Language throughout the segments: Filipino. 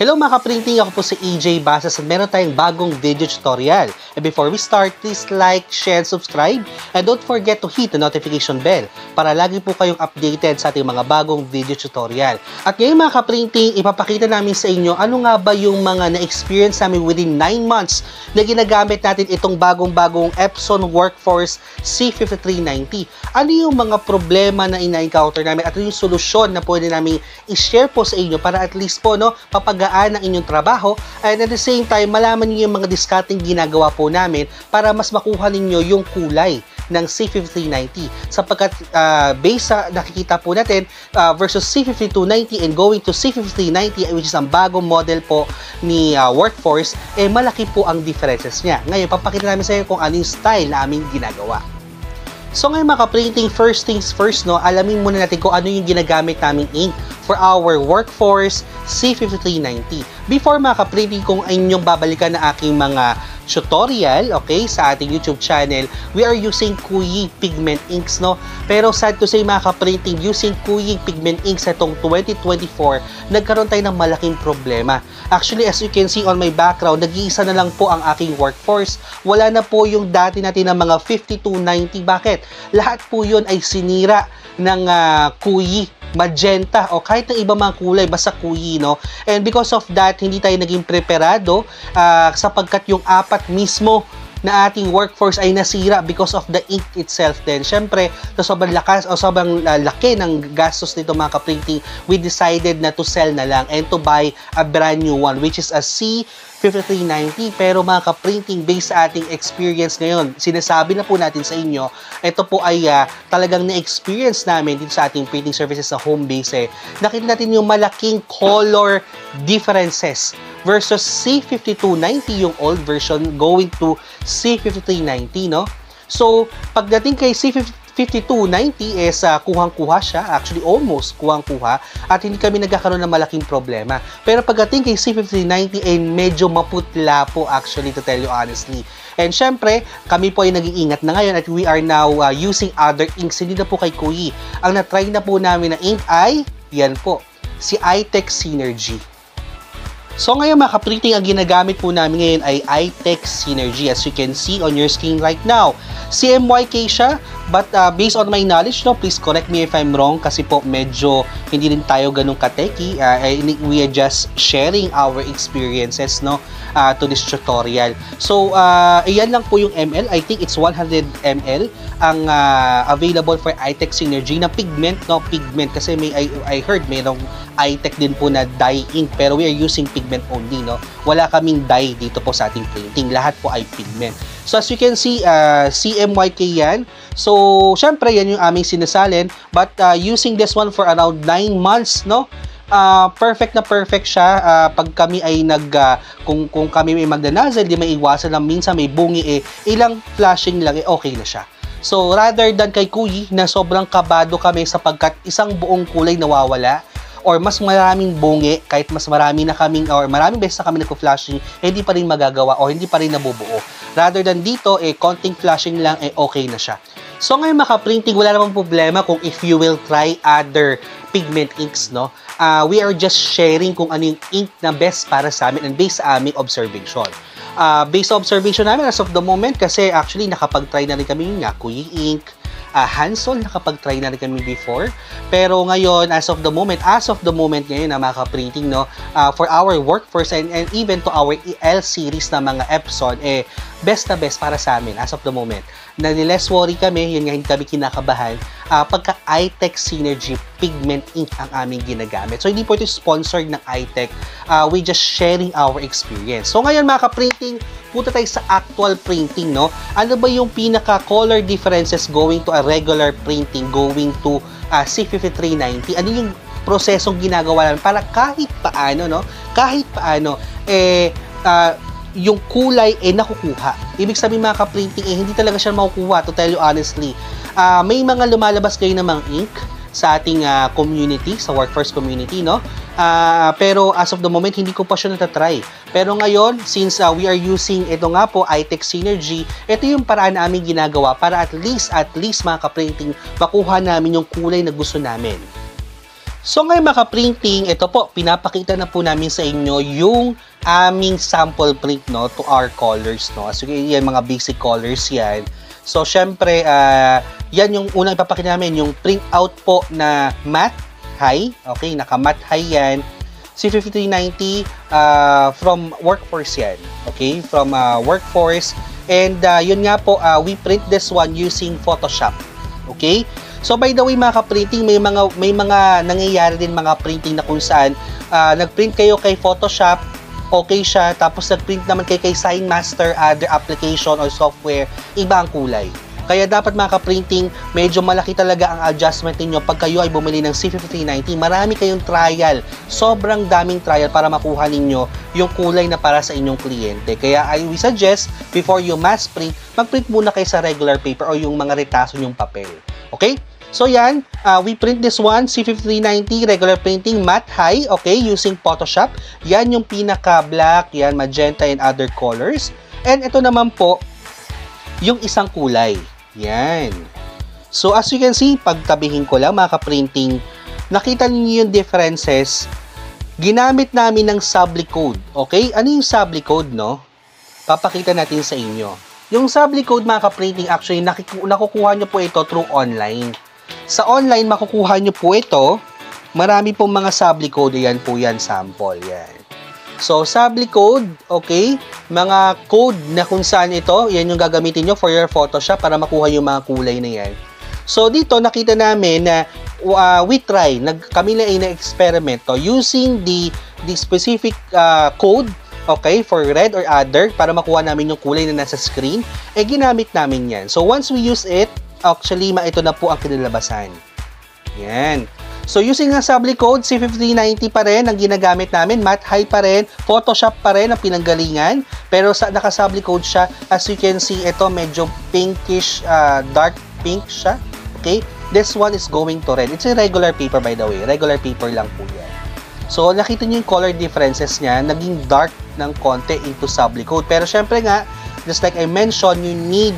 Hello mga kaprinting, ako po si EJ Basas at meron tayong bagong video tutorial. And before we start, please like, share, subscribe, and don't forget to hit the notification bell para lagi po kayong updated sa ating mga bagong video tutorial. At ngayon mga kaprinting, ipapakita namin sa inyo ano nga ba yung mga na-experience namin within 9 months na ginagamit natin itong bagong-bagong Epson Workforce C5390. Ano yung mga problema na ina-encounter namin at yung solusyon na pwede namin i-share po sa inyo para at least po papagaan ng inyong trabaho, and at the same time malaman niyo yung mga discarding ginagawa po namin para mas makuha ninyo yung kulay ng C5390 sapagkat based sa nakikita po natin versus C5290 and going to C5390 which is ang bagong model po ni Workforce, malaki po ang differences niya. Ngayon papakita namin sa inyo kung anong style na aming ginagawa. So ngayon mga kaprinting, first things first, alamin muna natin kung ano yung ginagamit naming ink for our Workforce C5390. Before mga kaprinting, kung inyong babalikan na aking mga tutorial, okay, sa ating YouTube channel, we are using Kuyi pigment inks, Pero sad to say mga kaprinting, using Kuyi pigment inks itong 2024, nagkaroon tayo ng malaking problema. Actually, as you can see on my background, nag-iisa na lang po ang aking Workforce. Wala na po yung dati natin ng mga 5290. Bakit? Lahat po yun ay sinira ng Kuyi magenta o kahit ng iba mga kulay, basta Kuyi, And because of that, hindi tayo naging preparado sapagkat yung apat mismo na ating Workforce ay nasira because of the ink itself din. Siyempre, sa sobrang lakas o sobrang laki ng gastos nito mga kaprinting, we decided na to sell na lang and to buy a brand new one which is a C5390. Pero mga kaprinting, based sa ating experience ngayon, sinasabi na po natin sa inyo, ito po ay talagang na-experience namin dito sa ating printing services sa home base. Nakita natin yung malaking color differences versus C5290, yung old version, going to C5390, So, pagdating kay C5290 is kuhang-kuha siya, actually almost kuhang-kuha, at hindi kami nagkakaroon ng malaking problema. Pero pagdating kay C5390 ay medyo maputla po actually, to tell you honestly. And syempre, kami po ay nag-iingat na ngayon at we are now using other inks, hindi na po kay Kuyi. Ang na-try na po namin na ink ay, yan po, si iTech Synergy. So ngayon mga kaprinting, ang ginagamit po namin ngayon ay iTech Synergy, as you can see on your screen right now. CMYK siya, but based on my knowledge, please correct me if I'm wrong kasi po medyo hindi rin tayo ganun kateki. We are just sharing our experiences to this tutorial. So iyan lang po yung ml. I think it's 100 ml ang available for iTech Synergy na pigment, pigment kasi I heard mayroong iTech din po na dye ink, pero we are using pigment only, Wala kaming dye dito po sa ating printing. Lahat po ay pigment. So as you can see, CMYK yan. So syempre yan yung aming sinasalin, but using this one for around 9 months, perfect na perfect siya. Pag kami ay kung kami may magdanazel, di may iwasan lang minsan may bungi, ilang flashing lang, okay na siya. So rather than kay Kuyi na sobrang kabado kami sapagkat isang buong kulay nawawala, or mas maraming bungi, kahit mas marami na kaming, or maraming beses na kami nagko-flashing, hindi pa rin magagawa o hindi pa rin nabubuo. Rather than dito, konting flashing lang, okay na siya. So ngayon maka-printing, wala namang problema kung if you will try other pigment inks, We are just sharing kung ano yung ink na best para sa amin and based sa aming observation. Based sa observation namin as of the moment, kasi actually nakapag-try na rin kami yung Kuyi ink, Hansol, nakapag-try na rin kami before. Pero ngayon, as of the moment ngayon na mga kaprinting, for our Workforce and even to our L series na mga Epson, best na best para sa amin as of the moment. Na less worry kami, yun nga hindi kami kinakabahan, pagka iTech Synergy pigment ink ang aming ginagamit. So hindi po ito sponsored ng iTech, we just sharing our experience. So ngayon mga kaprinting, punta tayo sa actual printing, Ano ba yung pinaka-color differences going to a regular printing, going to C5390? Ano yung prosesong ginagawa namin para kahit paano, yung kulay nakukuha. Ibig sabihin mga ka-printing, hindi talaga siya makukuha, to tell you honestly. May mga lumalabas kayo ng mga ink sa ating community, sa Workforce community, pero as of the moment, hindi ko pa siya natatry. Pero ngayon, since we are using ito nga po, iTech Synergy, ito yung paraan namin ginagawa para at least mga ka-printing, makuha namin yung kulay na gusto namin. So ngayon mga printing, ito po, pinapakita na po namin sa inyo yung aming sample print, no, to our colors, no. As you can, yan, mga basic colors yan. So syempre, yan yung unang ipapakita namin, yung print out po na matte high, okay, naka matte high yan. C5390 from Workforce yan, okay, from Workforce. And yun nga po, we print this one using Photoshop, okay. So by the way mga ka-printing, may mga nangyayari din mga printing na kung saan nag-print kayo kay Photoshop, okay siya, tapos nag-print naman kay SignMaster, other application or software, iba ang kulay. Kaya dapat mga ka-printing, medyo malaki talaga ang adjustment niyo pag kayo ay bumili ng C5390. Marami kayong trial, sobrang daming trial para makuha ninyo yung kulay na para sa inyong kliyente. Kaya we suggest, before you mass print, mag-print muna kayo sa regular paper o yung mga retaso nyong papel. Okay? So yan, we print this one, C5390, regular printing, matte high, okay, using Photoshop. Yan yung pinaka-black, yan, magenta and other colors. And ito naman po, yung isang kulay. Yan. So as you can see, pagtabihin ko lang mga ka-printing, nakita niyo yung differences. Ginamit namin ng sublicode, okay? Ano yung sublicode, no? Papakita natin sa inyo. Yung sublicode mga ka-printing, actually, nakukuha nyo po ito through online. Sa online, makukuha nyo po ito. Marami pong mga sublicode. Yan po yan, sample. Yan. So, sublicode, okay? Mga code na kung saan ito, yan yung gagamitin nyo for your Photoshop para makuha yung mga kulay na yan. So, dito, nakita namin na we try, kami na ay na-experiment using the specific code, okay, for red or other, para makuha namin yung kulay na nasa screen, ginamit namin yan. So, once we use it, actually, ito na po ang kinalabasan. Yan. So, using ang sublicode, C5390 pa rin ang ginagamit namin, matte high pa rin, Photoshop pa rin ang pinanggalingan, pero naka-sublicode siya. As you can see, ito medyo pinkish, dark pink siya, okay? This one is going to red. It's a regular paper, by the way. Regular paper lang po yan. So, nakita nyo yung color differences niya, naging dark ng konti into sublicode. Pero, syempre nga, just like I mentioned, you need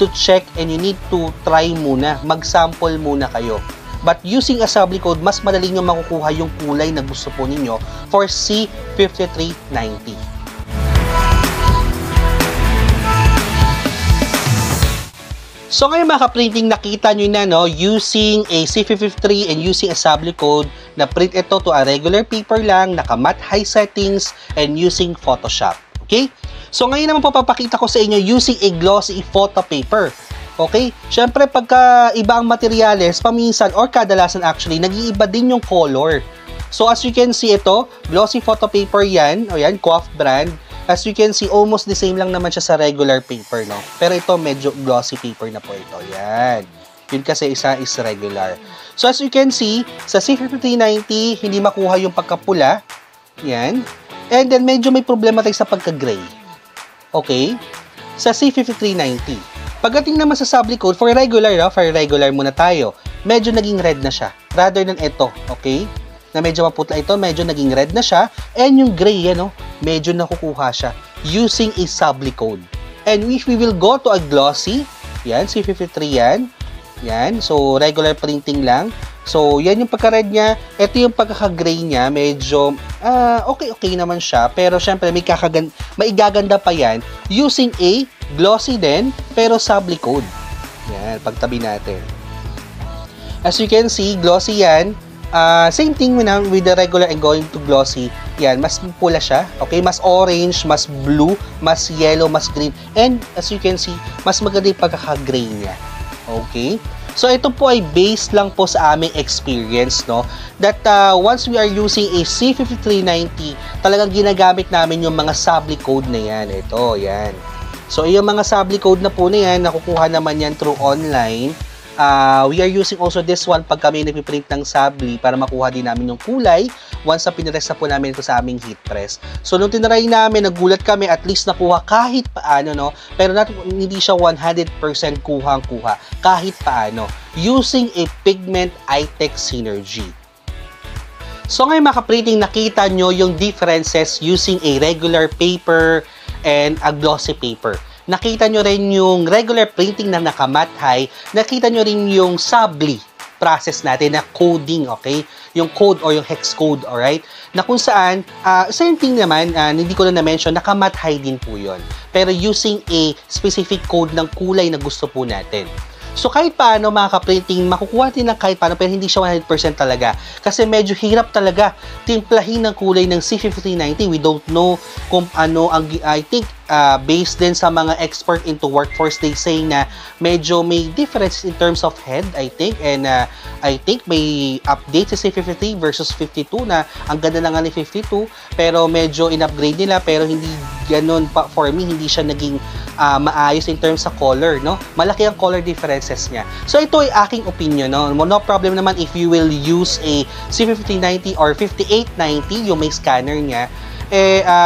to check and you need to try muna. Mag-sample muna kayo. But using a sublicode, mas madali nyo makukuha yung kulay na gusto po ninyo for C5390. So ngayon mga ka-printing, nakita nyo na, no, using a C53 and using a sublicode, na print ito to a regular paper lang, naka-matte high settings, and using Photoshop. Okay? So ngayon naman po papakita ko sa inyo using a glossy photo paper. Okay? Siyempre, pagka iba ang materyales, paminsan or kadalasan actually, nag-iiba din yung color. So as you can see, ito, glossy photo paper yan, o yan, Coaf brand. As you can see, almost the same lang naman siya sa regular paper, no? Pero ito, medyo glossy paper na po ito. Yan. Yun kasi isa is regular. So as you can see, sa C5390, hindi makuha yung pagkapula. Yan. And then, medyo may problema tayo sa pagka-gray. Okay? Sa C5390. Pagdating naman sa sublicode, for regular muna tayo, medyo naging red na siya. Rather than ito, okay? Na medyo maputla ito, medyo naging red na siya. And yung gray, yan, no? Medyo nakukuha siya using a sublicode. And if we will go to a glossy, yan, C53 yan. Yan, so regular printing lang. So, yan yung pagka-red niya. Ito yung pagkaka-gray niya. Medyo, okay naman siya. Pero, syempre, may igaganda pa yan using a glossy din, pero sublicode. Yan, pagtabi natin. As you can see, glossy yan. Same thing with the regular and going to glossy. Yan, mas pula siya. Okay, mas orange, mas blue, mas yellow, mas green. And, as you can see, mas maganda yung pagkaka-gray niya. Okay? So, ito po ay based lang po sa aming experience, no? That once we are using a C5390, talagang ginagamit namin yung mga sublicode na yan. Ito, yan. So, yung mga sublicode na po na yan, nakukuha naman yan through online. We are using also this one pag kami nagpiprint ng subli para makuha din namin yung kulay once na pinress na po namin ito sa aming heat press. So, nung tinry namin, nagulat kami, at least nakuha kahit paano, no? Pero hindi siya 100% kuhang-kuha. Kahit paano. Using a pigment iTech Synergy. So, ngayon mga ka-printing, nakita nyo yung differences using a regular paper and a glossy paper. Nakita nyo rin yung regular printing na naka-matte high. Nakita nyo rin yung subli. process natin na coding, okay? Yung code or yung hex code, alright? Na kung saan, same thing naman, hindi ko na na-mention, naka-matte high din po yun. Pero using a specific code ng kulay na gusto po natin. So, kahit paano mga ka-printing, makukuha din ng kahit paano, pero hindi siya 100% talaga. Kasi medyo hirap talaga timplahin ng kulay ng C5390. We don't know kung ano ang, I think, based din sa mga expert into workforce, they say na medyo may difference in terms of head, I think. And I think may update sa C53 versus 52 na ang ganda na nga ni 52, pero medyo in-upgrade nila, pero hindi ganun pa, for me, hindi siya naging maayos in terms sa color, no? Malaki ang color differences niya. So, ito ay aking opinion, no? No problem naman if you will use a C5390 or 5890, yung may scanner niya,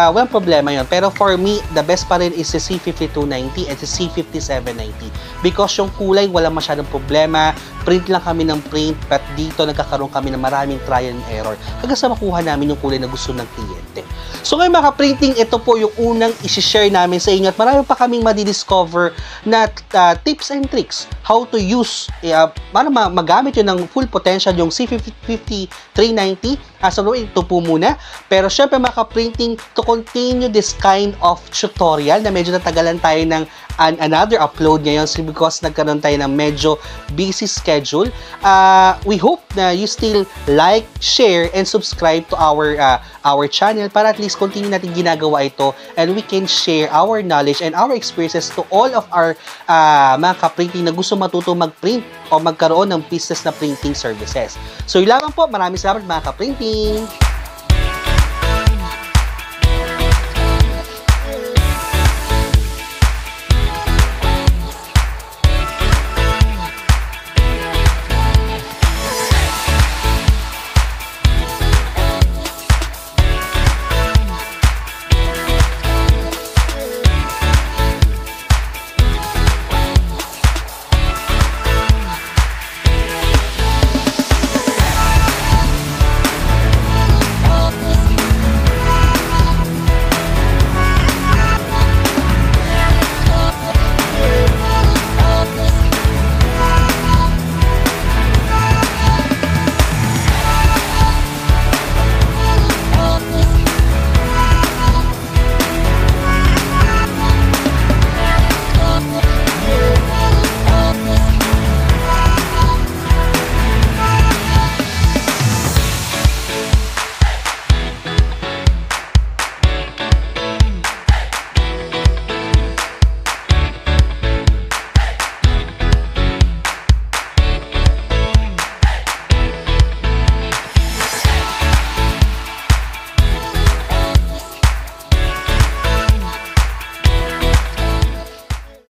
walang problema yun. Pero for me, the best pa rin is si C5290 at si C5790. Because yung kulay, walang masyadong problema. Print lang kami ng print, but dito nagkakaroon kami ng maraming trial and error hanggang sa makuha namin yung kulay na gusto ng kliyente. So ngayon mga printing, ito po yung unang isi-share namin sa inyo at marami pa kaming madidiscover na tips and tricks how to use para magamit yun ng full potential yung C5390. So ito po muna. Pero syempre mga printing, to continue this kind of tutorial na medyo natagalan tayo ng another upload ngayon because nagkaroon tayo ng medyo busy schedule. We hope na you still like, share, and subscribe to our channel para at least continue natin ginagawa ito and we can share our knowledge and our experiences to all of our mga ka-printing na gusto matuto mag-print o magkaroon ng business na printing services. So yun lamang po. Maraming salamat mga ka-printing!